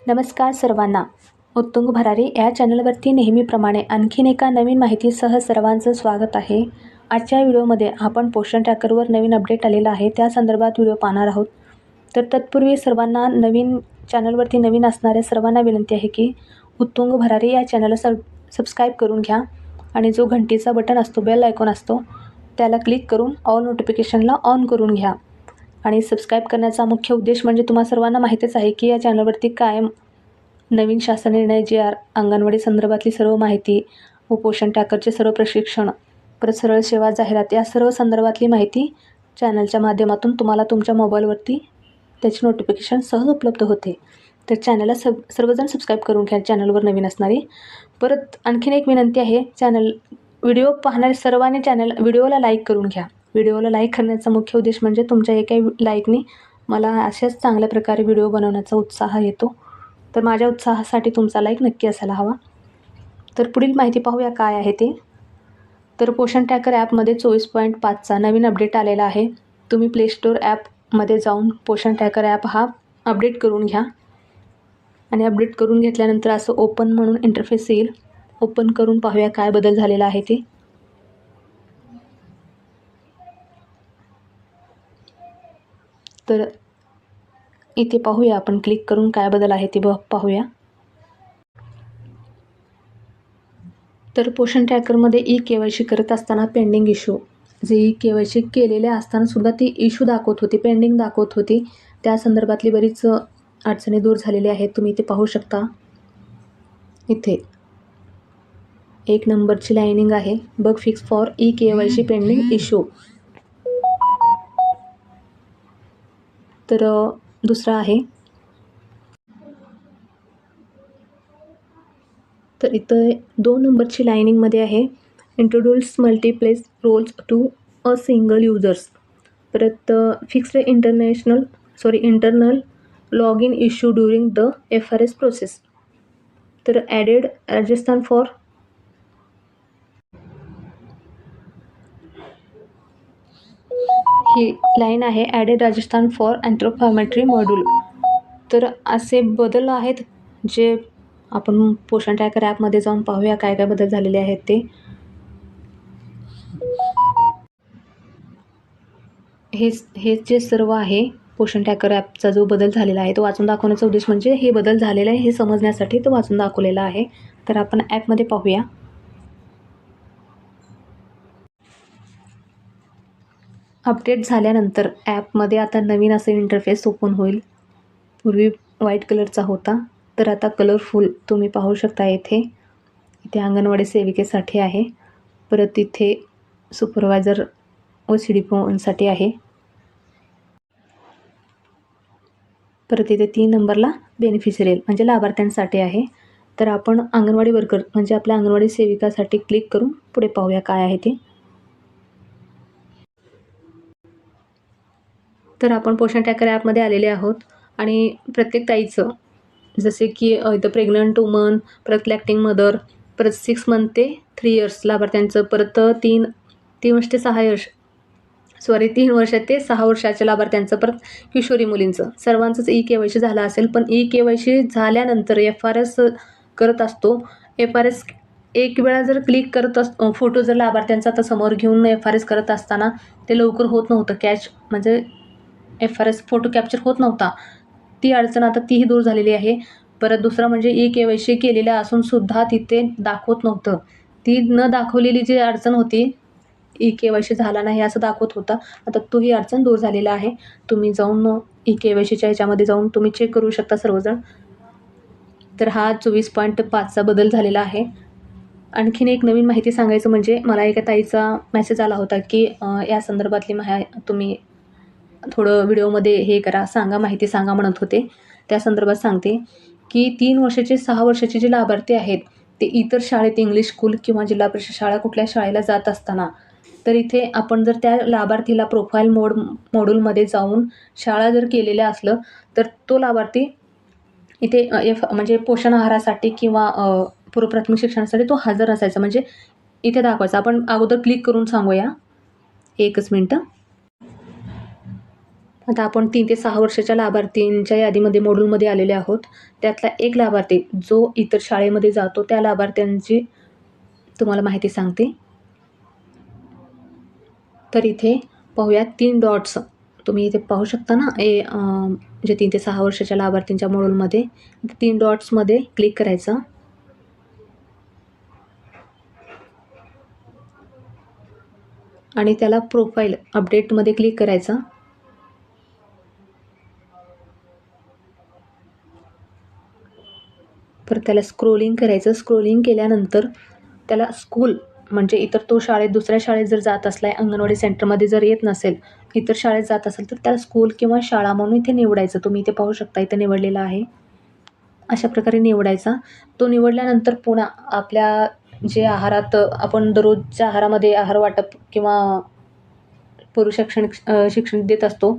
नमस्कार सर्वांना. उत्तुंग भरारी या चॅनलवरती नेहमीप्रमाणे आणखीन एका नवीन माहितीसह सर्वांचं स्वागत आहे. आजच्या व्हिडिओमध्ये आपण पोषण ट्रॅकरवर नवीन अपडेट आलेला आहे त्या संदर्भात व्हिडिओ पाहणार आहोत. तर तत्पूर्वी सर्वांना चॅनलवरती नवीन असणाऱ्या सर्वांना विनंती आहे की उत्तुंग भरारी या चॅनलला सबस्क्राईब करून घ्या आणि जो घंटीचा बटन असतो, बेल आयकॉन असतो, त्याला क्लिक करून ऑल नोटिफिकेशनला ऑन करून घ्या. आणि सबस्क्राईब करण्याचा मुख्य उद्देश म्हणजे तुम्हा सर्वांना माहितीच आहे की या चॅनलवरती कायम नवीन शासन निर्णय, GR, अंगणवाडी संदर्भातली सर्व माहिती व पोषण ट्रॅकरचे सर्व प्रशिक्षण, परत सरळ सेवा जाहिरात या सर्व संदर्भातली माहिती चॅनलच्या माध्यमातून तुम्हाला तुमच्या मोबाईलवरती त्याची नोटिफिकेशन सहज उपलब्ध होते. तर चॅनलला सर्वजण सबस्क्राईब करून घ्या चॅनलवर नवीन असणारी. परत आणखीन एक विनंती आहे, व्हिडिओ पाहणारे सर्वांनी व्हिडिओला लाईक करून घ्या. व्हिडिओला लाईक करण्याचा मुख्य उद्देश म्हणजे तुमच्या एका लाईकनी मला अशाच चांगल्या प्रकारे व्हिडिओ बनवण्याचा उत्साह येतो. तर माझ्या उत्साहासाठी तुमचा लाईक नक्की असायला हवा. तर पुढील माहिती पाहूया काय आहे ते. तर पोषण ट्रॅकर ॲपमध्ये 24.5चा नवीन अपडेट आलेला आहे. तुम्ही प्ले स्टोअर ॲपमध्ये जाऊन पोषण ट्रॅकर ॲप हा अपडेट करून घ्या आणि अपडेट करून घेतल्यानंतर असं ओपन म्हणून इंटरफेस येईल. ओपन करून पाहूया काय बदल झालेला आहे ते. तर इथे पाहूया आपण क्लिक करून काय बदल आहे ते पाहूया. तर पोषण ट्रॅकरमध्ये KYC करत असताना पेंडिंग इश्यू, जे KYC केलेले असताना सुद्धा ती इश्यू दाखवत होती, पेंडिंग दाखवत होती. त्या संदर्भातली बरीच अडचणी दूर झालेली आहेत. तुम्ही इथे पाहू शकता. इथे 1 नंबरची लाईनिंग आहे, bug fix for KYC pending issue. तर दुसरा आहे, तर इथं 2 नंबरची लाईनिंगमध्ये आहे, introduce multiple roles to a single users. परत fixed internal log in issue during the FRS process. तर ॲडेड राजस्थान फॉर ही लाईन आहे, added Rajasthan for anthropometry module. तर असे बदल आहेत जे आपण पोषण ट्रॅकर ॲपमध्ये जाऊन पाहूया काय काय बदल झालेले आहेत ते. हे जे सर्व आहे पोषण ट्रॅकर ॲपचा जो बदल झालेला आहे तो वाचून दाखवण्याचा उद्देश म्हणजे हे बदल झालेला आहे हे समजण्यासाठी तो वाचून दाखवलेला आहे. तर आपण ॲपमध्ये पाहूया. अपडेट झाल्यानंतर ॲपमध्ये आता नवीन असं इंटरफेस ओपन होईल. पूर्वी व्हाईट कलरचा होता, तर आता कलरफुल तुम्ही पाहू शकता. इथे अंगणवाडी सेविकेसाठी आहे, परत इथे सुपरवायझर व CDPOसाठी आहे, परत इथे 3 नंबरला बेनिफिशियरी म्हणजे लाभार्थ्यांसाठी आहे. तर आपण अंगणवाडी वर्कर म्हणजे आपल्या अंगणवाडी सेविकासाठी क्लिक करून पुढे पाहूया काय आहे ते. तर आपण पोषण ट्रॅकर ॲपमध्ये आलेले आहोत आणि प्रत्येक ताईचं जसे की इथं प्रेग्नंट वुमन, परत लॅक्टिंग मदर, परत 6 मंथ ते 3 इयर्स लाभार्थ्यांचं, परत 3 वर्ष ते 6 वर्षाच्या लाभार्थ्यांचं, परत किशोरी मुलींचं सर्वांचंच KYC झालं असेल. पण KYC झाल्यानंतर FRS करत असतो. FRS एक वेळा जर क्लिक करत फोटो जर लाभार्थ्यांचा आता समोर घेऊन FRS करत असताना ते लवकर होत नव्हतं, म्हणजे FRS फोटो कॅप्चर होत नव्हता. ती अडचण आता तीही दूर झालेली आहे. परत दुसरं म्हणजे KYC केलेलं असून सुद्धा तिथे दाखवत नव्हतं. ती न दाखवलेली जी अडचण होती, KYC झाला नाही असं दाखवत होतं, आता तोही अडचण दूर झालेला आहे. तुम्ही जाऊन KYCच्या ह्याच्यामध्ये जाऊन तुम्ही चेक करू शकता सर्वजण. तर हा 24.5चा बदल झालेला आहे. आणखीन एक नवीन माहिती सांगायचं म्हणजे मला एका ताईचा मेसेज आला होता की या संदर्भातली तुम्ही थोडं व्हिडिओमध्ये हे करा, माहिती सांगा म्हणत होते. त्या संदर्भात सांगते की 3 वर्षाचे 6 वर्षाचे जे लाभार्थी आहेत ते इतर शाळेत इंग्लिश स्कूल किंवा जिल्हा परिषद शाळा कुठल्या शाळेला जात असताना, तर इथे आपण जर त्या लाभार्थीला प्रोफाईल मॉड्यूलमध्ये जाऊन शाळा जर केलेल्या असलं तर तो लाभार्थी इथे म्हणजे पोषण आहारासाठी किंवा पूर्वप्राथमिक शिक्षणासाठी तो हजर असायचा, म्हणजे इथे दाखवायचा. आपण अगोदर क्लिक करून सांगूया, एकच मिनटं. आता आपण 3 ते 6 वर्षाच्या लाभार्थींच्या यादीमध्ये मॉड्यूलमध्ये आलेले आहोत. त्यातला एक लाभार्थी जो इतर शाळेमध्ये जातो त्या लाभार्थ्यांची तुम्हाला माहिती सांगते. तर इथे पाहूया 3 डॉट्स तुम्ही इथे पाहू शकता ना, जे 3 ते 6 वर्षाच्या लाभार्थींच्या मॉड्यूलमध्ये 3 डॉट्समध्ये क्लिक करायचं. आणि त्याला प्रोफाईल अपडेटमध्ये क्लिक करायचं. परत त्याला स्क्रोलिंग करायचं. स्क्रोलिंग केल्यानंतर त्याला स्कूल म्हणजे इतर तो दुसऱ्या शाळेत जर जात असला, अंगणवाडी सेंटरमध्ये जर येत नसेल, इतर शाळेत जात असेल तर त्याला स्कूल किंवा शाळा म्हणून इथे निवडायचं. तुम्ही इथे पाहू शकता, इथे निवडलेलं आहे. अशा प्रकारे निवडायचा. तो निवडल्यानंतर पुन्हा आपल्या जे आहारात आपण दररोजच्या आहारामध्ये आहार वाटप किंवा पूर्व शिक्षण देत असतो,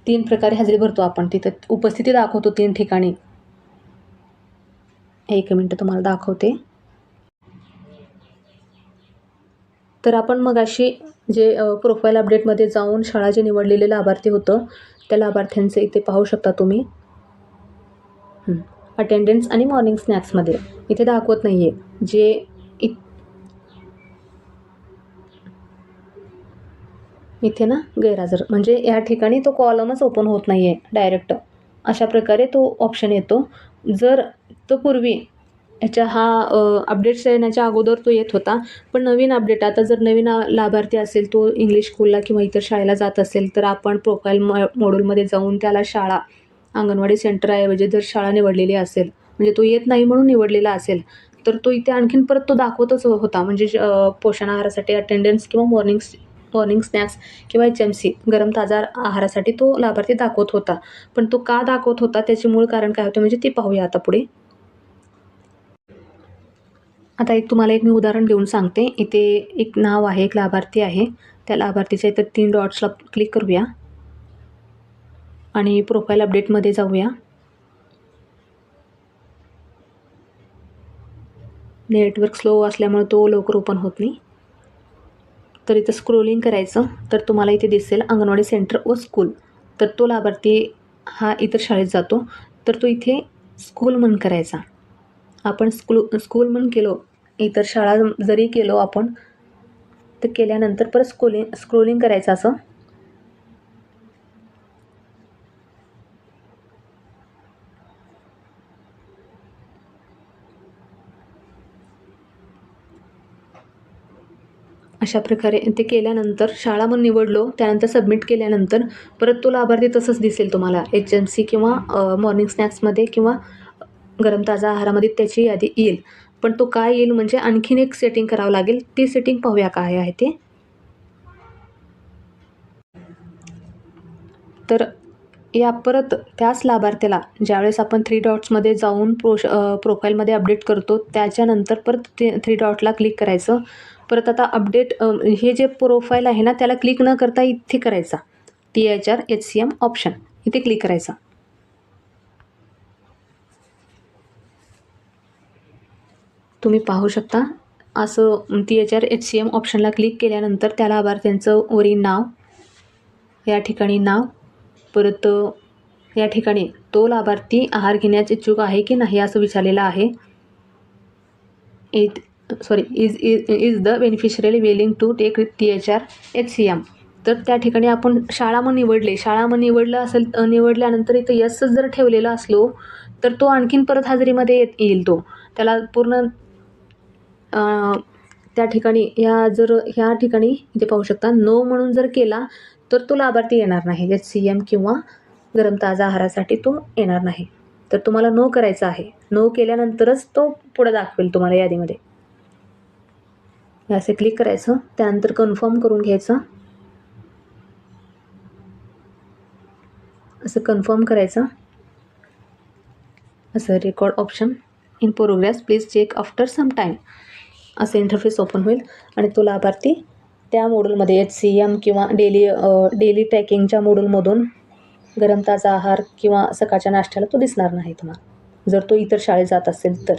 3 प्रकारे हजेरी भरतो आपण. तिथं उपस्थिती दाखवतो 3 ठिकाणी. 1 मिनिट तुम्हाला दाखवते. तर आपण मगाशी जे प्रोफाईल अपडेटमध्ये जाऊन शाळा जे निवडलेले लाभार्थी होतं, त्या लाभार्थ्यांचे इथे पाहू शकता तुम्ही. अटेंडन्स आणि मॉर्निंग स्नॅक्समध्ये इथे दाखवत नाही आहे. जे इथे ना गैरहजर म्हणजे या ठिकाणी तो कॉलमच ओपन होत नाही आहे डायरेक्ट. अशा प्रकारे तो ऑप्शन येतो. जर तो पूर्वी याच्या अपडेट्स येण्याच्या अगोदर तो येत होता, पण नवीन अपडेट आता जर नवीन लाभार्थी असेल, तो इंग्लिश स्कूलला किंवा इतर शाळेला जात असेल, तर आपण प्रोफाईल मॉड्यूलमध्ये जाऊन त्याला शाळा, अंगणवाडी सेंटरऐवजी जर शाळा निवडलेली असेल, म्हणजे तो येत नाही म्हणून निवडलेला असेल, तर तो इथे आणखीन परत तो दाखवतच होता. म्हणजे पोषण आहारासाठी अटेंडन्स किंवा मॉर्निंग स्नॅक्स किंवा HMC गरम ताजा आहारासाठी तो लाभार्थी दाखवत होता. पण तो का दाखवत होता त्याचे मूळ कारण काय होतं म्हणजे ते पाहूया आता पुढे. आता तुम्हाला मी उदाहरण देऊन सांगते. इथे एक नाव आहे, एक लाभार्थी आहे. त्या लाभार्थीच्या इथे 3 डॉट्सला क्लिक करूया आणि प्रोफाईल अपडेटमध्ये जाऊया. नेटवर्क स्लो असल्यामुळे तो लवकर ओपन होत नाही. तर इथं स्क्रोलिंग करायचं. तर तुम्हाला इथे दिसेल अंगणवाडी सेंटर व स्कूल. तर तो लाभार्थी हा इतर शाळेत जातो, तर तो इथे स्कूल म्हणून करायचा. आपण स्कूल म्हणून केलो, इतर शाळा जरी केलो आपण, तर केल्यानंतर परत स्क्रोलिंग करायचं असं. अशा प्रकारे ते केल्यानंतर शाळा म्हणून निवडलो, त्यानंतर सबमिट केल्यानंतर परत तो लाभार्थी तसंच दिसेल तुम्हाला. HMC किंवा मॉर्निंग स्नॅक्समध्ये किंवा गरम ताजा आहारामध्ये त्याची यादी येईल. पण तो काय येईल म्हणजे आणखीन एक सेटिंग करावं लागेल. ती सेटिंग पाहूया काय आहे ते. तर या परत त्याच लाभार्थ्याला ज्यावेळेस आपण 3 डॉट्समध्ये जाऊन प्रोफाईलमध्ये अपडेट करतो, त्याच्यानंतर परत ते 3 डॉटला क्लिक करायचं. परत आता अपडेट हे जे प्रोफाईल आहे ना, त्याला क्लिक न करता इथे करायचा. THR HCM ऑप्शन इथे क्लिक करायचा. तुम्ही पाहू शकता असं THR HCM ऑप्शनला क्लिक केल्यानंतर त्या लाभार्थ्यांचं वरील नाव, या ठिकाणी नाव, परत या ठिकाणी तो लाभार्थी आहार घेण्यास इच्छुक आहे की नाही असं विचारलेलं आहे. Is the beneficiary willing to take THR HCM. तर त्या ठिकाणी आपण शाळा म्हणून निवडलं असेल, निवडल्यानंतर इथं यसच जर ठेवलेलं असलो, तर तो आणखीन परत हजेरीमध्ये येईल. तो त्याला पूर्ण त्या ठिकाणी ह्या ठिकाणी इथे पाहू शकता, नो म्हणून जर केला तर तो लाभार्थी येणार नाही. HCM किंवा गरम ताजा आहारासाठी तो येणार नाही. तर तुम्हाला नो करायचा आहे. नो केल्यानंतरच तो पुढे दाखवेल तुम्हाला यादीमध्ये. असे क्लिक करायचं. त्यानंतर कन्फर्म करून घ्यायचं. असं कन्फर्म करायचं. असं record option in progress, please check after some time असं इंटरफेस ओपन होईल आणि तो लाभार्थी त्या मॉड्यूलमध्ये HCM किंवा डेली ट्रॅकिंगच्या मॉड्यूलमधून गरम ताजा आहार किंवा सकाळच्या नाश्त्याला तो दिसणार नाही तुम्हाला, जर तो इतर शाळेत जात असेल तर.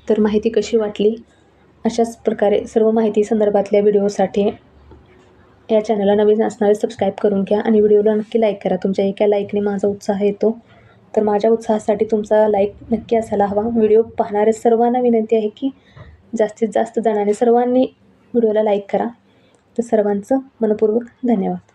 तर माहिती कशी वाटली, अशाच प्रकारे सर्व माहिती संदर्भातल्या व्हिडिओसाठी या चॅनलला नवीन असणारे सबस्क्राईब करून घ्या आणि व्हिडिओला नक्की लाईक करा. तुमच्या एका लाईकने माझा उत्साह येतो. तर माझ्या उत्साहासाठी तुमचा लाईक नक्की असायला हवा. व्हिडिओ पाहणाऱ्या सर्वांना विनंती आहे की जास्तीत जास्त जणांनी सर्वांनी व्हिडिओला लाईक करा. तर सर्वांचं मनःपूर्वक धन्यवाद.